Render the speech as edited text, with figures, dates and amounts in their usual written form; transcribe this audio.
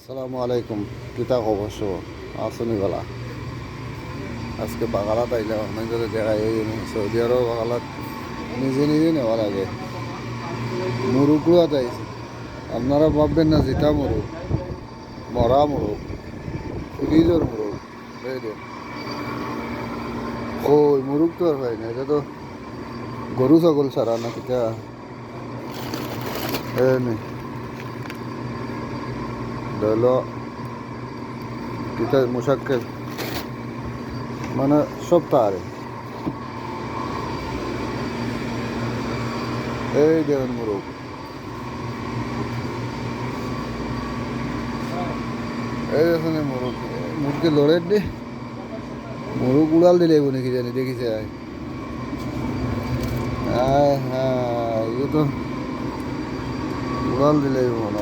আসসালামু আলাইকুম কিতা অবশ্য আসনি গলা আজকে বাগালাত আইলাম অনেক ধরে দেখাই সৌদি আরব বাগালাত নিজে নিজে নেওয়া লাগে মুরুগুলো যাইছে আপনারা ভাববেন না জিতা মুরুগ মরা মুরুগ ফ্রিজর মুরুগ বুঝলেন ওই মুরুগ তো আর হয় না এটা তো গরু ছাগল ছাড়া না কিতা হলো কিতা মুশাক্কেল মানে সপ্তাহে এই দেখুন মুরুগ এই দেখুন মুরুগ মুরগি লড়ের দে মুরুগ উড়াল দিলে নাকি জানি দেখিছে হ্যাঁ হ্যাঁ ইয়ে তো উড়াল দিলে মনে